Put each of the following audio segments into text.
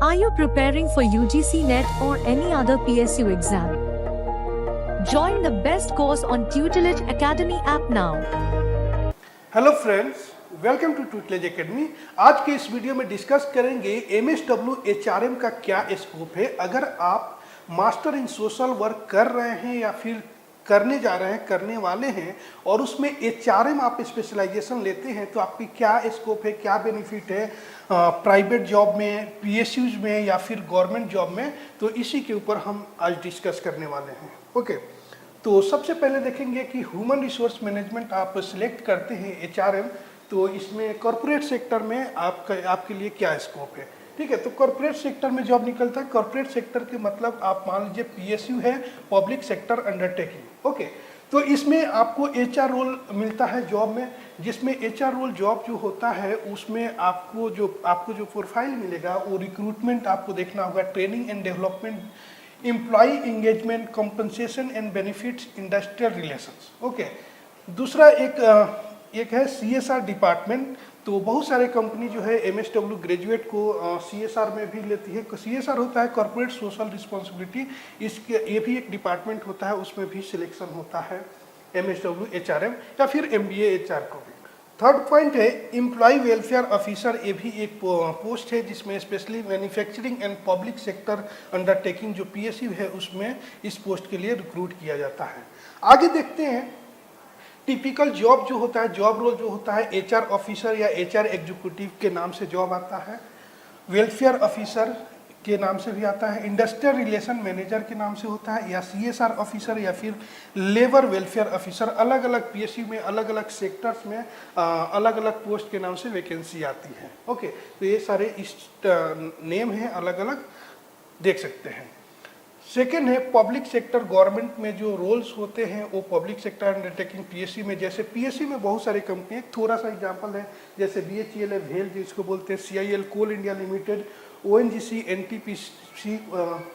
Are you preparing for UGC NET or any other PSU exam? Join the best course on Tutelage Academy app now. Hello friends, welcome to Tutelage Academy. आज के इस video में discuss करेंगे MSW HRM का क्या scope है। अगर आप मास्टर इन सोशल वर्क कर रहे हैं या फिर करने जा रहे हैं, करने वाले हैं और उसमें HRM आप स्पेशलाइजेशन लेते हैं तो आपकी क्या स्कोप है, क्या बेनिफिट है प्राइवेट जॉब में, PSUs में या फिर गवर्नमेंट जॉब में, तो इसी के ऊपर हम आज डिस्कस करने वाले हैं। ओके, तो सबसे पहले देखेंगे कि ह्यूमन रिसोर्स मैनेजमेंट आप सिलेक्ट करते हैं HRM, तो इसमें कॉर्पोरेट सेक्टर में आपके लिए क्या स्कोप है। ठीक है, तो कॉर्पोरेट सेक्टर में जॉब निकलता है। कॉर्पोरेट सेक्टर के मतलब आप मान लीजिए PSU है, पब्लिक सेक्टर अंडरटेकिंग। ओके, तो इसमें आपको HR रोल मिलता है जॉब में, जिसमें HR रोल जॉब जो होता है उसमें आपको जो प्रोफाइल मिलेगा वो रिक्रूटमेंट आपको देखना होगा, training and development, employee engagement, compensation and benefits, industrial relations. Okay, दूसरा एक है CSR डिपार्टमेंट। तो बहुत सारे कंपनी जो है MSW ग्रेजुएट को CSR में भी लेती है। CSR होता है कॉर्पोरेट सोशल रिस्पॉन्सिबिलिटी, ये भी एक डिपार्टमेंट होता है, उसमें भी सिलेक्शन होता है MSW HRM या फिर MBA HR को भी। थर्ड पॉइंट है एम्प्लॉय वेलफेयर ऑफिसर। ये भी एक पोस्ट है जिसमें specially manufacturing and public sector undertaking जो PSU है उसमें इस पोस्ट के लिए रिक्रूट किया जाता है। आगे देखते हैं टिपिकल जॉब जो होता है, जॉब रोल जो होता है HR ऑफिसर या HR एग्जीक्यूटिव के नाम से जॉब आता है, वेलफेयर ऑफिसर के नाम से भी आता है, इंडस्ट्रियल रिलेशन मैनेजर के नाम से होता है, या CSR ऑफिसर या फिर लेबर वेलफेयर ऑफिसर। अलग अलग PSU में अलग अलग सेक्टर्स में अलग अलग पोस्ट के नाम से वैकेंसी आती है। ओके, तो ये सारे इस नेम हैं, अलग अलग देख सकते हैं। सेकेंड है पब्लिक सेक्टर। गवर्नमेंट में जो रोल्स होते हैं वो पब्लिक सेक्टर अंडरटेकिंग PSU में, जैसे PSU में बहुत सारी कंपनी, थोड़ा सा एग्जांपल है जैसे BHEL है, भेल जिसको बोलते हैं, CIL कोल इंडिया लिमिटेड, ONGC, NTPC,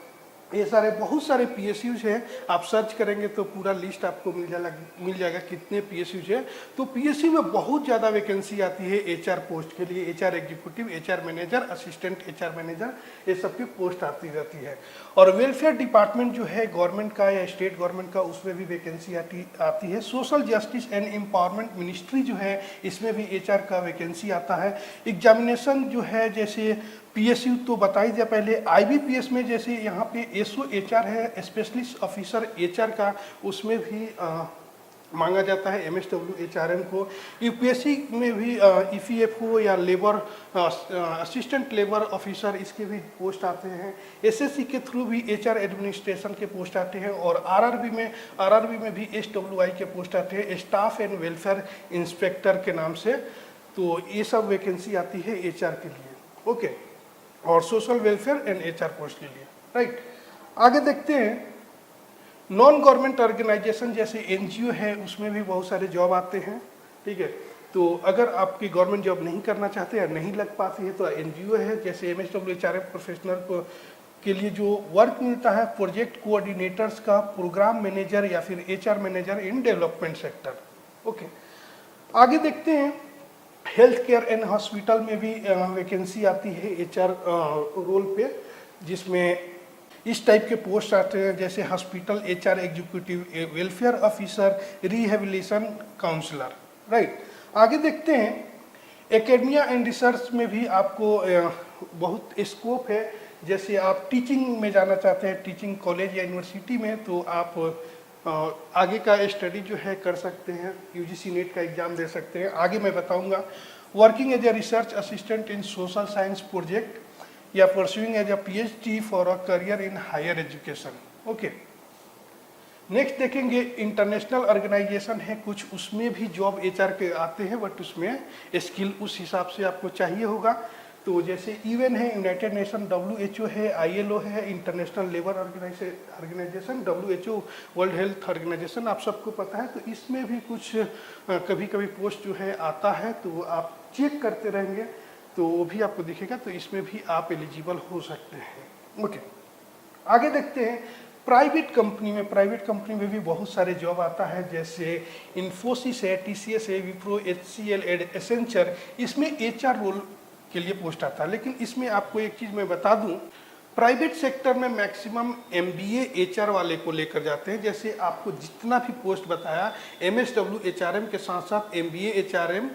ये सारे बहुत सारे PSUs हैं। आप सर्च करेंगे तो पूरा लिस्ट आपको मिल जाएगा कितने PSUs है। तो PSU में बहुत ज़्यादा वैकेंसी आती है HR पोस्ट के लिए, HR executive, HR manager, assistant HR manager, ये सब की पोस्ट आती रहती है। और वेलफेयर डिपार्टमेंट जो है गवर्नमेंट का या स्टेट गवर्नमेंट का, उसमें भी वैकेंसी आती है। Social justice and empowerment ministry जो है इसमें भी HR का वैकेंसी आता है। एग्जामिनेशन जो है जैसे PSU तो बताई दिया पहले, IBPS में जैसे यहाँ पे SOHR है, स्पेशलिस्ट ऑफिसर HR का, उसमें भी मांगा जाता है MSW HRM को। UPSC में भी EPFO या लेबर असिस्टेंट लेबर ऑफिसर, इसके भी पोस्ट आते हैं। SSC के थ्रू भी HR एडमिनिस्ट्रेशन के पोस्ट आते हैं। और RRB में भी SWI के पोस्ट आते हैं, स्टाफ एंड वेलफेयर इंस्पेक्टर के नाम से। तो ये सब वैकेंसी आती है HR के लिए। ओके, और social welfare and HR post के लिए। राइट, आगे देखते हैं नॉन गवर्नमेंट ऑर्गेनाइजेशन जैसे NGO है, उसमें भी बहुत सारे जॉब आते हैं। ठीक है, तो अगर आपकी गवर्नमेंट जॉब नहीं करना चाहते या नहीं लग पाती है तो NGO है, जैसे MSW HRM प्रोफेशनल के लिए जो वर्क मिलता है, प्रोजेक्ट कोऑर्डिनेटर्स का, प्रोग्राम मैनेजर या फिर HR manager in development sector. Okay, आगे देखते हैं हेल्थ केयर एंड हॉस्पिटल में भी वैकेंसी आती है HR रोल पे, जिसमें इस टाइप के पोस्ट आते हैं जैसे hospital HR executive, welfare officer, rehabilitation counsellor. Right, आगे देखते हैं एकेडमिया एंड रिसर्च में भी आपको बहुत स्कोप है। जैसे आप टीचिंग में जाना चाहते हैं, टीचिंग कॉलेज या यूनिवर्सिटी में, तो आप आगे का स्टडी जो है कर सकते हैं, UGC NET का एग्जाम दे सकते हैं। आगे मैं बताऊंगा working as a research assistant in social science project या pursuing as a PhD for a career in higher education. Okay, next देखेंगे इंटरनेशनल ऑर्गेनाइजेशन है कुछ, उसमें भी जॉब HR के आते हैं, बट उसमें स्किल उस हिसाब से आपको चाहिए होगा। तो जैसे UN है, यूनाइटेड नेशन, WHO है, ILO है, International Labour Organization, WHO World Health Organization, आप सबको पता है। तो इसमें भी कुछ कभी कभी पोस्ट जो है आता है, तो आप चेक करते रहेंगे तो वो भी आपको दिखेगा, तो इसमें भी आप एलिजिबल हो सकते हैं। ओके, आगे देखते हैं प्राइवेट कंपनी में भी बहुत सारे जॉब आता है, जैसे इन्फोसिस है, TCS है, विप्रो, HCL, एसेंचर। इसमें HR रोल के लिए पोस्ट आता है। लेकिन इसमें आपको एक चीज़ मैं बता दूं, प्राइवेट सेक्टर में मैक्सिमम एमबीए एचआर वाले को लेकर जाते हैं। जैसे आपको जितना भी पोस्ट बताया, एमएसडब्ल्यू एचआरएम के साथ साथ एमबीए एचआरएम,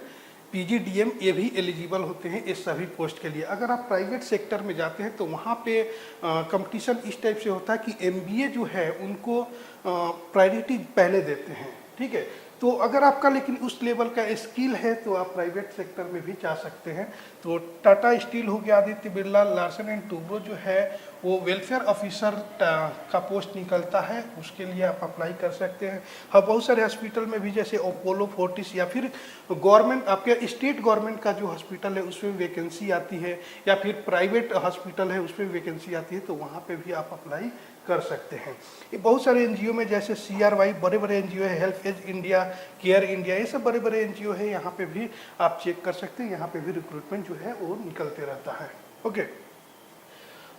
पीजीडीएम, ये भी एलिजिबल होते हैं इस सभी पोस्ट के लिए। अगर आप प्राइवेट सेक्टर में जाते हैं तो वहाँ पे कंपटीशन इस टाइप से होता है कि एमबीए जो है उनको प्रायोरिटी पहले देते हैं, ठीक है। तो अगर आपका लेकिन उस लेवल का स्किल है तो आप प्राइवेट सेक्टर में भी जा सकते हैं। तो टाटा स्टील हो गया, Aditya Birla, Larsen and Toubro जो है वो वेलफेयर ऑफिसर का पोस्ट निकलता है, उसके लिए आप अप्लाई कर सकते हैं। हाँ, बहुत सारे हॉस्पिटल में भी जैसे अपोलो फोर्टिस या फिर गवर्नमेंट, आपके स्टेट गवर्नमेंट का जो हॉस्पिटल है उसमें वैकेंसी आती है, या फिर प्राइवेट हॉस्पिटल है उसमें वैकेंसी आती है, तो वहाँ पे भी आप अप्लाई कर सकते हैं। ये बहुत सारे एनजीओ में जैसे सीआरवाई, बड़े बड़े एनजीओ है, Help Age India, Care India, ये सब बड़े बड़े एनजीओ है, यहाँ पे भी आप चेक कर सकते हैं। यहाँ पे भी रिक्रूटमेंट जो है वो निकलते रहता है। ओके,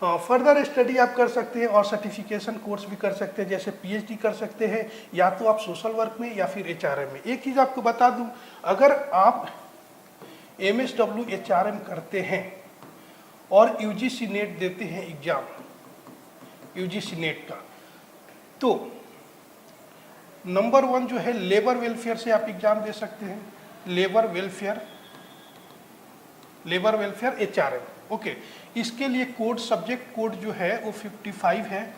फर्दर स्टडी आप कर सकते हैं और सर्टिफिकेशन कोर्स भी कर सकते हैं, जैसे पीएचडी कर सकते हैं, या तो आप सोशल वर्क में या फिर एचआरएम में। एक चीज़ आपको बता दूं, अगर आप एमएसडब्ल्यू एचआरएम करते हैं और यूजीसी नेट देते हैं एग्जाम, यूजीसी नेट का, तो नंबर 1 जो है लेबर वेलफेयर से आप एग्जाम दे सकते हैं, लेबर वेलफेयर एचआरएम। ओके, इसके लिए कोड, सब्जेक्ट कोड जो है वो 55 है।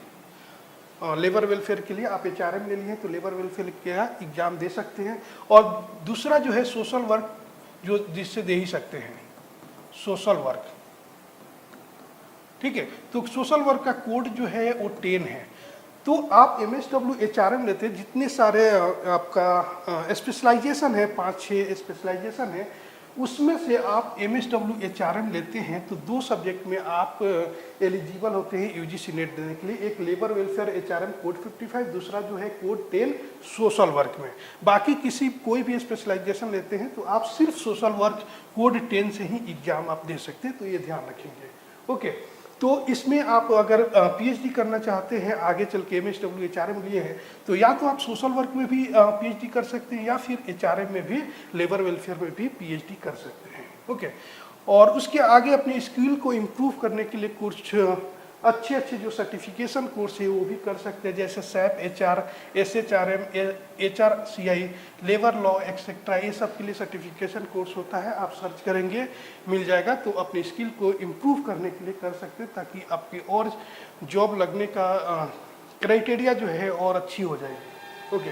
लेबर वेलफेयर के लिए आप एचआरएम ले लिए तो लेबर वेलफेयर का एग्जाम दे सकते हैं। और दूसरा जो है सोशल वर्क, जो जिससे दे ही सकते हैं, सोशल वर्क, ठीक है। तो सोशल वर्क का कोड जो है वो 10 है। तो आप एमएसडब्ल्यू एचआरएम लेते हैं, जितने सारे आपका स्पेशलाइजेशन है, 5-6 स्पेशलाइजेशन है, उसमें से आप एमएसडब्ल्यू एचआरएम लेते हैं तो 2 सब्जेक्ट में आप एलिजिबल होते हैं यूजीसी नेट देने के लिए। एक लेबर वेलफेयर एचआरएम कोड 55, दूसरा जो है कोड 10 सोशल वर्क में। बाकी कोई भी स्पेशलाइजेशन लेते हैं तो आप सिर्फ सोशल वर्क कोड 10 से ही एग्जाम आप दे सकते हैं, तो ये ध्यान रखेंगे। ओके, तो इसमें आप अगर पीएचडी करना चाहते हैं, आगे चल के एमएसडब्ल्यू एचआरएम लिए हैं, तो या तो आप सोशल वर्क में भी पीएचडी कर सकते हैं या फिर एचआरएम में भी, लेबर वेलफेयर में भी पीएचडी कर सकते हैं। ओके, और उसके आगे अपनी स्किल को इम्प्रूव करने के लिए कुछ अच्छे जो सर्टिफिकेशन कोर्स है वो भी कर सकते हैं, जैसे SAP HR, SHRM, HRCI, labour law etcetera, ये सब के लिए सर्टिफिकेशन कोर्स होता है। आप सर्च करेंगे मिल जाएगा, तो अपनी स्किल को इम्प्रूव करने के लिए कर सकते हैं, ताकि आपकी और जॉब लगने का क्राइटेरिया जो है और अच्छी हो जाएगी। ओके,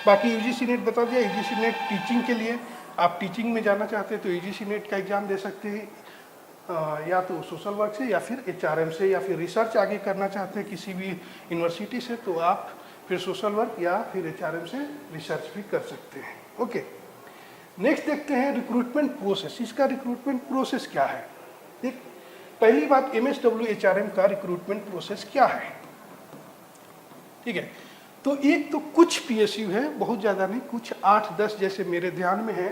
बाकी यूजीसी नेट बता दिया। यूजीसी नेट टीचिंग के लिए, आप टीचिंग में जाना चाहते हैं तो यूजीसी नेट का एग्जाम दे सकते हैं, या तो सोशल वर्क से या फिर एचआरएम से, या फिर रिसर्च आगे करना चाहते हैं किसी भी यूनिवर्सिटी से तो आप फिर सोशल वर्क या फिर एचआरएम से रिसर्च भी कर सकते हैं। ओके, नेक्स्ट देखते हैं रिक्रूटमेंट प्रोसेस। इसका रिक्रूटमेंट प्रोसेस क्या है? ठीक, पहली बात, एमएसडब्ल्यू एचआरएम का रिक्रूटमेंट प्रोसेस क्या है? ठीक है, तो एक तो कुछ पीएसयू है, बहुत ज़्यादा नहीं, कुछ 8-10 जैसे मेरे ध्यान में है,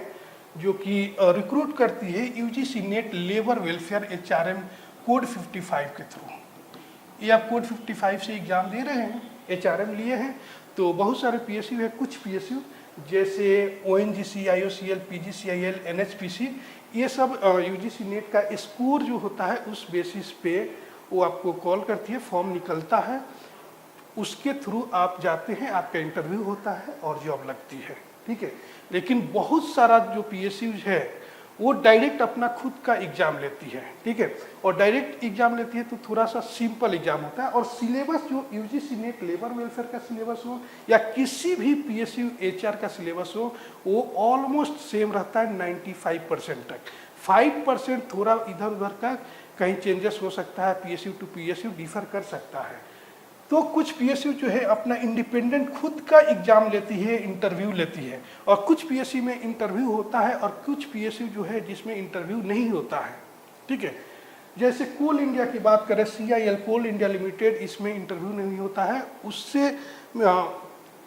जो कि रिक्रूट करती है UGC net labour welfare HRM code 55 के थ्रू। ये आप कोड 55 से एग्जाम दे रहे हैं, एचआरएम लिए हैं, तो बहुत सारे पीएसयू है। कुछ पीएसयू जैसे ओएनजीसी, आईओसीएल, पीजीसीआईएल, एनएचपीसी, ये सब यूजीसी नेट का स्कोर जो होता है उस बेसिस पे वो आपको कॉल करती है, फॉर्म निकलता है, उसके थ्रू आप जाते हैं, आपका इंटरव्यू होता है और जॉब लगती है। ठीक है, लेकिन बहुत सारा जो पीएसयूज है वो डायरेक्ट अपना खुद का एग्जाम लेती है। ठीक है, और डायरेक्ट एग्जाम लेती है तो थोड़ा सा सिंपल एग्जाम होता है, और सिलेबस जो यूजीसी नेट लेबर वेलफेयर का सिलेबस हो या किसी भी पीएसयू एचआर का सिलेबस हो, वो ऑलमोस्ट सेम रहता है 95% तक। 5% थोड़ा इधर उधर का कहीं चेंजेस हो सकता है, पीएसयू टू पीएसयू डिफर कर सकता है। तो कुछ पीएसयू जो है अपना इंडिपेंडेंट खुद का एग्जाम लेती है, इंटरव्यू लेती है, और कुछ पीएसयू में इंटरव्यू होता है और कुछ पीएसयू जो है जिसमें इंटरव्यू नहीं होता है। ठीक है, जैसे कोल इंडिया की बात करें, सीआईएल कोल इंडिया लिमिटेड, इसमें इंटरव्यू नहीं होता है। उससे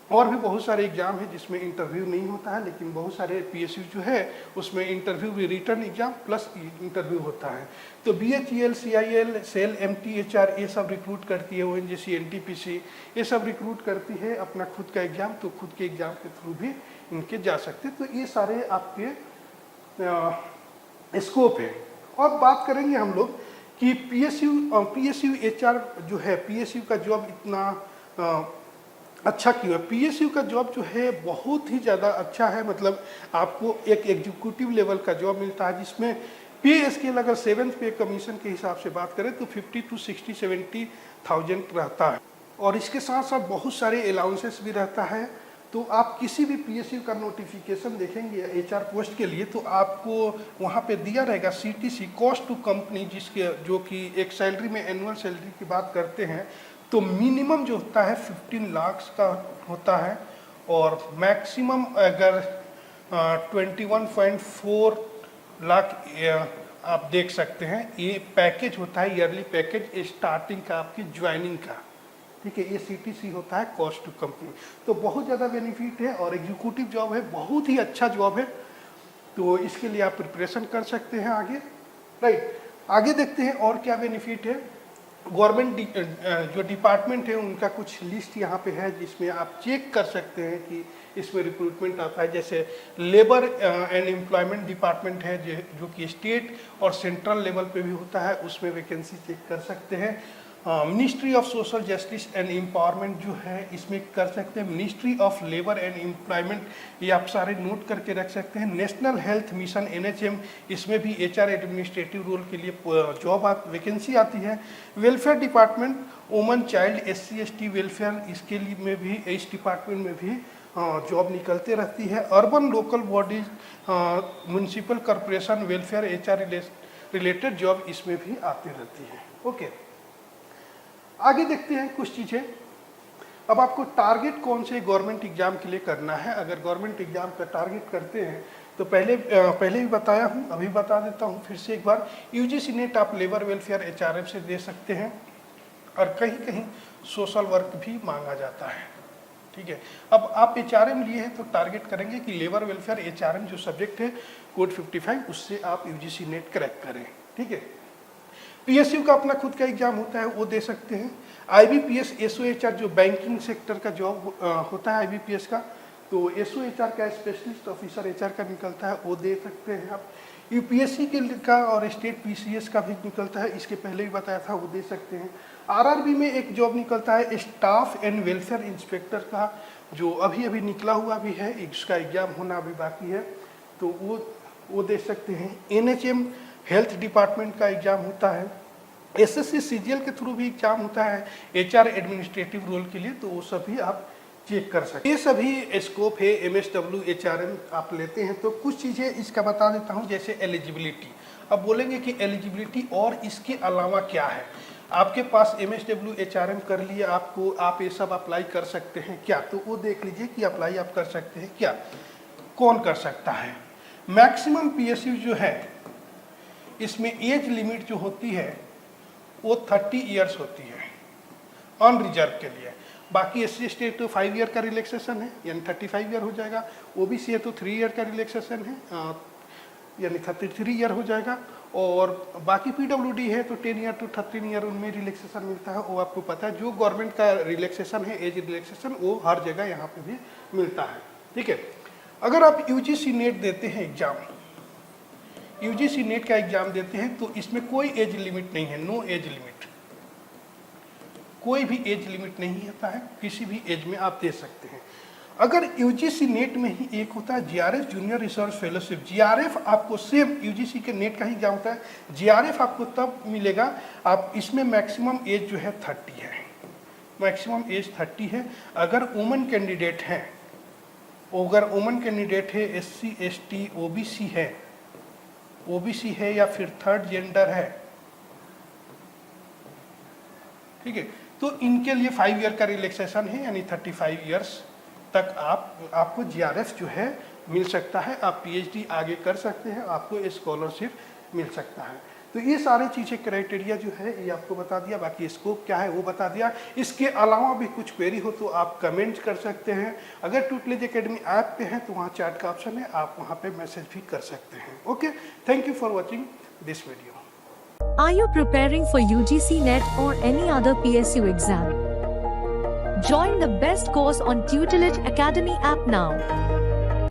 और भी बहुत सारे एग्जाम है जिसमें इंटरव्यू नहीं होता है, लेकिन बहुत सारे पीएसयू जो है उसमें इंटरव्यू भी, रिटर्न एग्जाम प्लस इंटरव्यू होता है। तो बीएचईएल, सीआईएल, सेल, एमटीएचआर, ये सब रिक्रूट करती है, ओएनजीसी, एनटीपीसी, ये सब रिक्रूट करती है अपना खुद का एग्जाम, तो खुद के एग्जाम के थ्रू भी इनके जा सकते हैं। तो ये सारे आपके स्कोप है। और बात करेंगे हम लोग कि पीएसयू एचआर जो है, पीएसयू का जॉब इतना अच्छा क्यों है। पीएसयू का जॉब जो है बहुत ही ज़्यादा अच्छा है, मतलब आपको एक एग्जीक्यूटिव लेवल का जॉब मिलता है जिसमें पे स्केल अगर 7th पे कमीशन के हिसाब से बात करें तो 50 to 60-70,000 रहता है। और इसके साथ साथ बहुत सारे अलाउंसेस भी रहता है। तो आप किसी भी पीएसयू का नोटिफिकेशन देखेंगे एचआर पोस्ट के लिए तो आपको वहाँ पे दिया रहेगा सीटीसी, कॉस्ट टू कंपनी, जिसके जो कि एक सैलरी में एनुअल सैलरी की बात करते हैं तो मिनिमम जो होता है 15 लाख का होता है और मैक्सिमम अगर 21.4 लाख आप देख सकते हैं। ये पैकेज होता है, ईयरली पैकेज स्टार्टिंग का आपकी ज्वाइनिंग का, ठीक है। ये सीटीसी होता है, कॉस्ट टू कंपनी। तो बहुत ज़्यादा बेनिफिट है और एग्जीक्यूटिव जॉब है, बहुत ही अच्छा जॉब है। तो इसके लिए आप प्रिपरेशन कर सकते हैं आगे, राइट। आगे देखते हैं और क्या बेनिफिट है। गवर्नमेंट जो डिपार्टमेंट है उनका कुछ लिस्ट यहाँ पे है जिसमें आप चेक कर सकते हैं कि इसमें रिक्रूटमेंट आता है। जैसे लेबर एंड एम्प्लॉयमेंट डिपार्टमेंट है जो कि स्टेट और सेंट्रल लेवल पे भी होता है, उसमें वैकेंसी चेक कर सकते हैं। Ministry of social justice and empowerment जो है इसमें कर सकते हैं। Ministry of labour and employment, ये आप सारे नोट करके रख सकते हैं। नेशनल हेल्थ मिशन NHM, इसमें भी HR एडमिनिस्ट्रेटिव रोल के लिए जॉब वैकेंसी आती है। Welfare department, woman child SC ST welfare, इसके लिए में भी, इस डिपार्टमेंट में भी जॉब निकलते रहती है। Urban local bodies, municipal corporation welfare HR related job इसमें भी आती रहती है। ओके, आगे देखते हैं कुछ चीज़ें। अब आपको टारगेट कौन से गवर्नमेंट एग्जाम के लिए करना है। अगर गवर्नमेंट एग्जाम का टारगेट करते हैं तो पहले भी बताया हूँ, अभी बता देता हूँ फिर से एक बार। UGC नेट आप लेबर वेलफेयर HRM से दे सकते हैं और कहीं कहीं सोशल वर्क भी मांगा जाता है, ठीक है। अब आप HRM लिए हैं तो टारगेट करेंगे कि लेबर वेलफेयर HRM जो सब्जेक्ट है कोड 55, उससे आप UGC नेट क्रैक करें, ठीक है। PSU का अपना खुद का एग्जाम होता है, वो दे सकते हैं। IBPS SOHR जो बैंकिंग सेक्टर का जॉब होता है IBPS का, तो SOHR का स्पेशलिस्ट ऑफिसर HR का निकलता है, वो दे सकते हैं आप। UPSC के का और स्टेट PCS का भी निकलता है, इसके पहले भी बताया था, वो दे सकते हैं। RRB में एक जॉब निकलता है स्टाफ एंड वेलफेयर इंस्पेक्टर का, जो अभी निकला हुआ भी है, इसका एग्जाम होना अभी बाकी है, तो वो दे सकते हैं। NHM हेल्थ डिपार्टमेंट का एग्जाम होता है। SSC CGL के थ्रू भी एग्जाम होता है HR एडमिनिस्ट्रेटिव रोल के लिए, तो वो सभी आप चेक कर सकते हैं। ये सभी स्कोप है MSW HRM आप लेते हैं तो कुछ चीज़ें इसका बता देता हूँ, जैसे एलिजिबिलिटी। अब बोलेंगे कि एलिजिबिलिटी और इसके अलावा क्या है। आपके पास MSW HRM कर लिए, आप ये सब अप्लाई कर सकते हैं क्या, तो वो देख लीजिए कि अप्लाई आप कर सकते हैं क्या, कौन कर सकता है। मैक्सिमम PSU जो है इसमें एज लिमिट जो होती है वो 30 इयर्स होती है ऑन रिजर्व के लिए। बाकी SC ST तो 5 ईयर का रिलैक्सेशन है, यानी 35 ईयर हो जाएगा। OBC है तो 3 ईयर का रिलैक्सेशन है, यानी 33 ईयर हो जाएगा। और बाकी PWD है तो 10 ईयर टू 13 ईयर उनमें रिलैक्सेशन मिलता है, वो आपको पता है। जो गवर्नमेंट का रिलैक्सेशन है, एज रिलैक्सेशन, वो हर जगह यहाँ पे भी मिलता है, ठीक है। अगर आप UGC नेट देते हैं एग्जाम, UGC नेट का एग्जाम देते हैं तो इसमें कोई एज लिमिट नहीं है, नो एज लिमिट, कोई भी एज लिमिट नहीं होता है, किसी भी एज में आप दे सकते हैं। अगर UGC नेट में ही एक होता है GRF junior research fellowship, GRF आपको सेम UGC के नेट का ही एग्जाम होता है। GRF आपको तब मिलेगा, आप इसमें मैक्सिमम एज जो है 30 है, मैक्सिमम एज 30 है। अगर वुमन कैंडिडेट है, SC ST OBC है या फिर थर्ड जेंडर है, ठीक है, तो इनके लिए 5 ईयर का रिलैक्सेशन है, यानी 35 ईयर्स तक आपको GRF जो है मिल सकता है। आप PhD आगे कर सकते हैं, आपको स्कॉलरशिप मिल सकता है। तो ये सारी चीज़ें क्राइटेरिया जो है ये आपको बता दिया, बाकी स्कोप क्या है वो बता दिया। इसके अलावा भी कुछ क्वेरी हो तो आप कमेंट कर सकते हैं। अगर ट्यूटलेज एकेडमी ऐप पे हैं तो वहाँ चैट का ऑप्शन है, आप वहाँ पे मैसेज भी कर सकते हैं। Okay, thank you for watching this video. Are you preparing for UGC NET or any other PSU exam? Join the best course on Tutelage Academy app now.